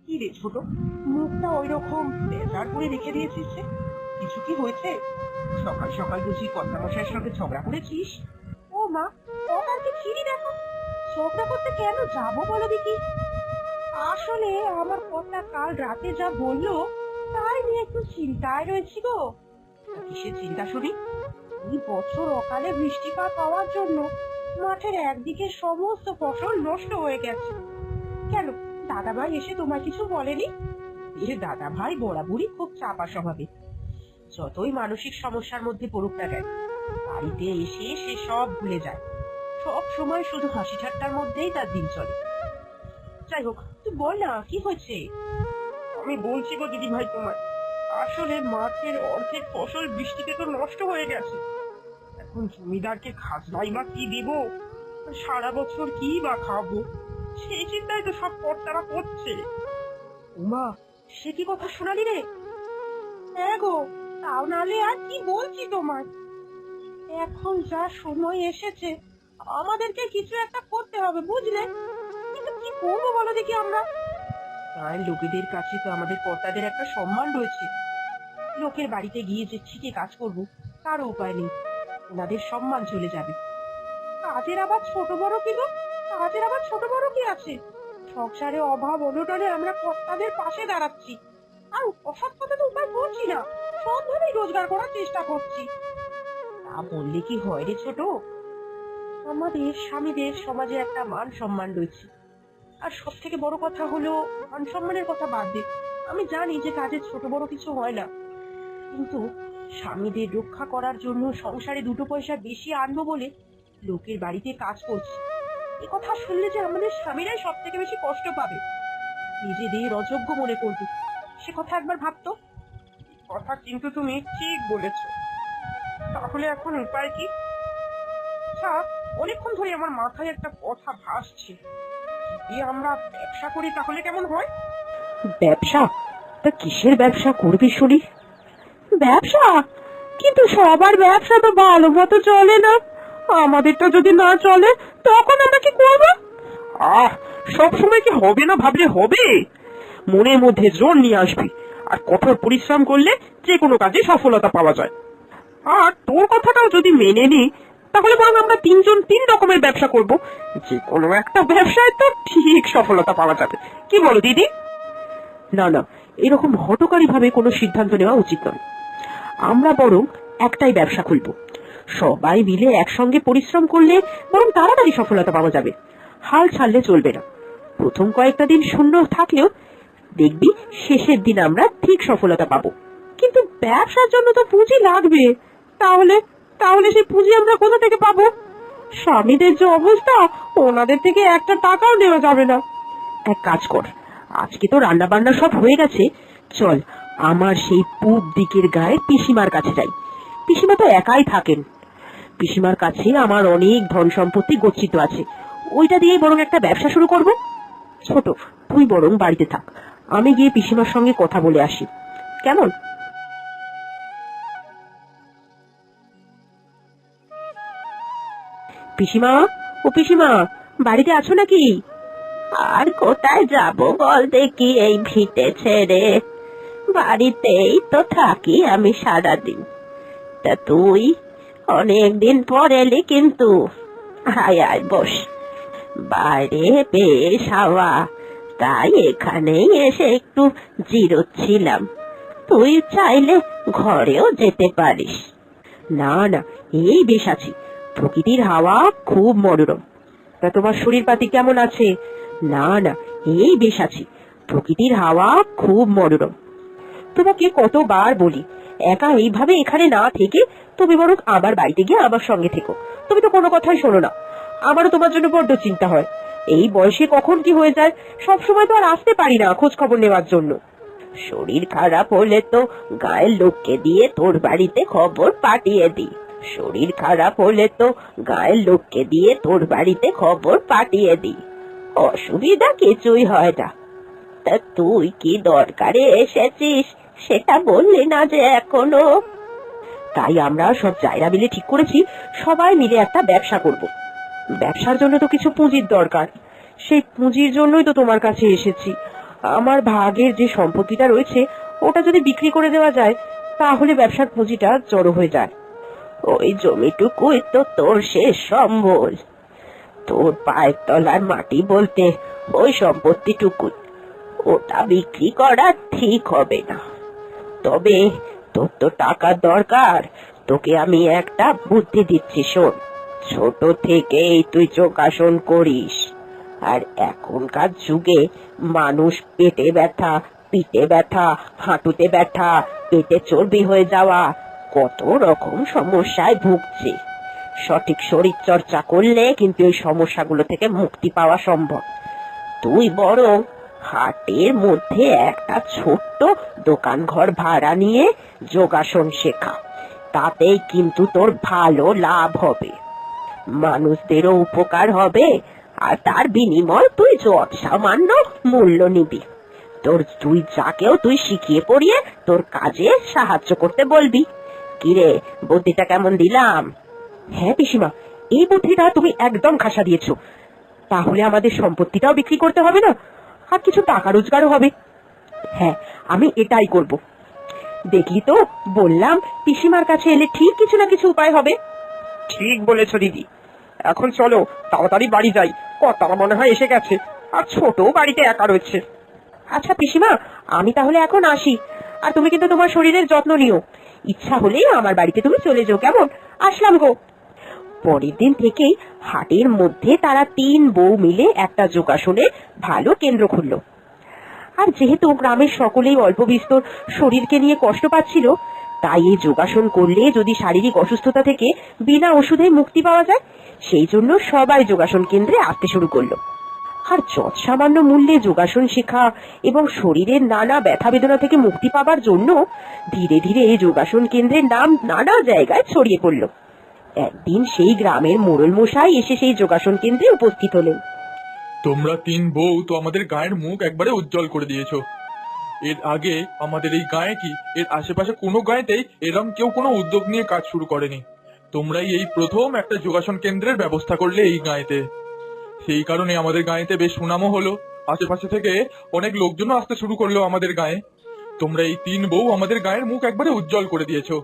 কি রে ছোট, মুখটা ওই রকম বেজার করে রেখে দিয়েছিস যে? কিছু কি হয়েছে? সকাল সকাল বুঝি কর্তামশাইয়ের সঙ্গে ঝগড়া করেছিস? ও মা, কটার কি ছিঁড়ি দেখো। ঝগড়া করতে কেন যাবো বলো দেখি? আসলে আমার কর্তা কাল রাতে যা বললো তাই নিয়ে একটু চিন্তায় রয়েছি গো। কিসের চিন্তা শুনি? এই বছর অকালে বৃষ্টিপাত হওয়ার জন্য মাঠের একদিকে সমস্ত ফসল নষ্ট হয়ে গেছে। কেন, দাদাভাই এসে তোমার কিছু বলেনি? এ দাদাভাই বরাবরই খুব চাপা স্বভাবের। যতই মানসিক সমস্যার মধ্যে পড়ুক না কেন, বাড়িতে এসে সে সব ভুলে যায়। সব সময় শুধু হাসি ঠাট্টার মধ্যেই তার দিন চলে। যাই হোক, তুই বল না কি হয়েছে? আমি বলছি গো দিদি ভাই তোমার, আসলে মাঠের অর্ধেক ফসল বৃষ্টিতে তো নষ্ট হয়ে গেছে। এখন জমিদারকে খাজনাই বা কি দিব, সারা বছর কি বা খাবো, সেই চিন্তায় তো সব কর্তারা করছে। উমা, সে কি কথা শোনালি রে? হ্যাঁ গো, তাও নালে আর কি বলছি তোমার। এখন যা সময় এসেছে আমাদেরকে কিছু একটা করতে হবে, বুঝলে? কিন্তু কি করবো বলো দেখি আমরা? তাই লোকেদের কাছে তো আমাদের কর্তাদের একটা সম্মান রয়েছে। লোকের বাড়িতে গিয়ে যে ঠিকই কাজ করবো তারও উপায় নেই, ওনাদের সম্মান চলে যাবে। কাজের আবার ছোট বড় কি গো? কাজের আবার ছোট বড় কি আছে? সংসারে অভাব অনটনে আমরা কর্তাদের পাশে দাঁড়াচ্ছি, আর অসৎ পথে তো উপায় করছি না, সৎভাবেই রোজগার করার চেষ্টা করছি। তা বললে কি হয় রে ছোট? আমাদের স্বামীদের সমাজে একটা মান সম্মান রয়েছে। আর সব থেকে বড় কথা হলো, মান সম্মানের কথা বাদ দে, আমি জানি যে কাজে ছোট বড় কিছু হয় না, কিন্তু স্বামীদের রক্ষা করার জন্য সংসারে দুটো পয়সা বেশি আনবো বলে লোকের বাড়িতে কাজ করছি। এ কথা শুনলে যে আমাদের স্বামীরাই সব থেকে বেশি কষ্ট পাবে, নিজেদের অযোগ্য মনে করবে, সে কথা একবার ভাবতো। কথা কিন্তু তুমি ঠিক বলেছ। তাহলে এখন উপায় কি? আচ্ছা, অনেকক্ষণ ধরে আমার মাথায় একটা কথা ভাসছে, যদি আমরা ব্যবসা করি তাহলে কেমন হয়? ব্যবসা? তা কিসের ব্যবসা করবি শুনি? ব্যবসা? কিন্তু সবার ব্যবসা তো ভালো মতো চলে না, আমাদেরটা যদি না চলে তখন আমরা কি করব? আহ, সব সময় কি হবে না ভাবলে হবে? মনের মধ্যে জোর নিয়ে আসবি, আর কঠোর পরিশ্রম করলে যে কোনো কাজে সফলতা পাওয়া যায়। আর তোর কথাটাও যদি মেনে নি, তাহলে বরং আমরা তিনজন তিন রকমের ব্যবসা করব, যে কোনো একটা ব্যবসায় তো ঠিক সফলতা পাওয়া যাবে। কি বলো দিদি? না না, এরকম হঠকারী ভাবে কোনো সিদ্ধান্ত নেওয়া উচিত নয়। আমরা বরং একটাই ব্যবসা খুলব, সবাই মিলে একসঙ্গে পরিশ্রম করলে বরং তাড়াতাড়ি সফলতা পাওয়া যাবে। হাল ছাড়লে চলবে না। প্রথম কয়েকটা দিন শূন্য থাকলেও দেখবি শেষের দিন আমরা ঠিক সফলতা পাবো। কিন্তু ব্যবসার জন্য তো পুঁজি লাগবে, তাহলে তাহলে সেই পুঁজি আমরা কোথা থেকে পাবো? স্বামীদের যে অবস্থা, ওনাদের থেকে একটা টাকাও নেওয়া যাবে না। এক কাজ কর, আজকে তো রান্না বান্না সব হয়ে গেছে, চল আমার সেই পূব দিকের গায়ে পিসিমার কাছে যাই। পিসিমা তো একাই থাকেন, পিসিমার কাছে আমার অনেক ধন সম্পত্তি গচ্ছিত আছে, ওইটা দিয়ে বরং একটা ব্যবসা শুরু করব। ছোট, তুই বরং বাড়িতে থাক, আমি গিয়ে পিসিমার সঙ্গে কথা বলে আসি, কেমন? পিসিমা, ও পিসিমা, বাড়িতে আছো নাকি? আর কোথায় যাব বল দেখি এই ভিটে ছেড়ে? বাড়িতেই তো থাকি আমি সারাদিন। তা তুই অনেকদিন পর এলি কিন্তু, আয় আয় বস, বাইরে বেশ হাওয়া, তাই এখানেই এসে একটু জিরোচ্ছিলাম। তুই চাইলে ঘরেও যেতে পারিস। না না, এই বেশ আছি, প্রকৃতির হাওয়া খুব মনোরম। তা তোমার শরীর পাতি কেমন আছে? না না, এই বেশ আছি, প্রকৃতির হাওয়া খুব মনোরম। তোমাকে কতবার বলি, একা এইভাবে এখানে না থেকে তুমি বরং আমার বাড়িতে গিয়ে আমার সঙ্গে থেকো, তুমি তো কোনো কথাই শোনো না। আমারও তোমার জন্য বড্ড চিন্তা হয়, এই বয়সে কখন কি হয়ে যায় সব সময় তো আর আসতে পারি না খোঁজ খবর নেওয়ার জন্য। শরীর খারাপ হলে তো গায়ের লোককে দিয়ে তোর বাড়িতে খবর পাঠিয়ে দিই, শরীর খারাপ হলে তো গায়ের লোককে দিয়ে তোর বাড়িতে খবর পাঠিয়ে দিই, অসুবিধা কিছুই হয় না। তা তুই কি দরকারে এসেছিস সেটা বললি না যে এখনো? তাই আমরা সব জায়গা মিলে ঠিক করেছি সবাই মিলে একটা ব্যবসা করব। ব্যবসার জন্য তো কিছু পুঁজির দরকার, সেই পুঁজির জন্যই তো তোমার কাছে এসেছি। আমার ভাগের যে সম্পত্তিটা রয়েছে ওটা যদি বিক্রি করে দেওয়া যায় তাহলে ব্যবসার পুঁজিটা জড়ো হয়ে যায়। ওই জমিটুকুই তো তোর শেষ সম্বল। তোর পায়ের তলার মাটি বলতে ওই সম্পত্তিটুকুই। ওটা বিক্রি করা ঠিক হবে না। তবে তোর তো টাকার দরকার, তোকে আমি একটা বুদ্ধি দিচ্ছি, শোন। ছোট থেকেই তুই যোগাসন করিস, আর এখনকার যুগে মানুষ পেটে ব্যথা, পিঠে ব্যথা, হাঁটুতে ব্যথা, পেটে চর্বি হয়ে যাওয়া, কত রকম সমস্যায় ভুগছে। সঠিক শরীর চর্চা করলে কিন্তু এই সমস্যাগুলো থেকে মুক্তি পাওয়া সম্ভব। তুই বরং হাটের মধ্যে একটা ছোট্ট দোকান ঘর ভাড়া নিয়ে যোগাসন শেখা, তাতেই কিন্তু তোর ভালো লাভ হবে, মানুষদেরও উপকার হবে, আর তার বিনিময় তুই যত সামান্য মূল্য নিবি। তুই যাকেও তুই শিখিয়ে পড়িয়ে তোর কাজে সাহায্য করতে বলবি। কিরে, বুদ্ধিটা কেমন দিলাম? হ্যাঁ পিসিমা, এই বুদ্ধিটা তুমি একদম খাসা দিয়েছো। তাহলে আমাদের সম্পত্তিটাও বিক্রি করতে হবে না, আর কিছু টাকা রোজগারও হবে। হ্যাঁ, আমি এটাই করব। দেখলি তো, বললাম পিসিমার কাছে এলে ঠিক কিছু না কিছু উপায় হবে। ঠিক বলেছ দিদি। এখন চলো তাড়াতাড়ি বাড়ি যাই, কর্তা মনে হয় এসে গেছে, আর ছোট বাড়িতে একা রয়েছে। আচ্ছা পিসিমা, আমি তাহলে এখন আসি। আর তুমি কিন্তু তোমার শরীরের যত্ন নিও। ইচ্ছা হলেই আমার বাড়িতে তুমি চলে যাও, কেমন? আসলাম গো। পরের দিন থেকেই হাটের মধ্যে তারা 3 বউ মিলে একটা যোগাসনের ভালো কেন্দ্র খুলল। আর যেহেতু গ্রামের সকলেই অল্প বিস্তর শরীরকে নিয়ে কষ্ট পাচ্ছিল, তাই এই যোগাসন করলে যদি শারীরিক অসুস্থতা থেকে বিনা ওষুধে মুক্তি পাওয়া যায়, সেই জন্য সবাই যোগাসন কেন্দ্রে আসতে শুরু করলো। আর যৎ সামান্য মূল্যে যোগাসন শেখা এবং শরীরের নানা ব্যথা বেদনা থেকে মুক্তি পাবার জন্য ধীরে ধীরে এই যোগাসন কেন্দ্রের নাম নানা জায়গায় ছড়িয়ে পড়ল। একদিন সেই গ্রামের মোড়ল মশাই এসে সেই যোগাসন কেন্দ্রে উপস্থিত হলেন। তোমরা 3 বউ তো আমাদের গায়ের মুখ একবারে উজ্জ্বল করে দিয়েছো। এর আগে আমাদের এই গায়ে কি এর আশেপাশে কোনো গায়েতেই এরম কেউ কোনো উদ্যোগ নিয়ে কাজ শুরু করেনি। তোমরাই এই প্রথম একটা যোগাসন কেন্দ্রের ব্যবস্থা করলে এই গায়েতে। সেই কারণে আমাদের গায়েতে বেশ সুনামও হলো, আশেপাশে থেকে অনেক লোকজনও আসতে শুরু করলো আমাদের গায়ে। তোমরা এই 3 বউ আমাদের গায়ের মুখ একবারে উজ্জ্বল করে দিয়েছো।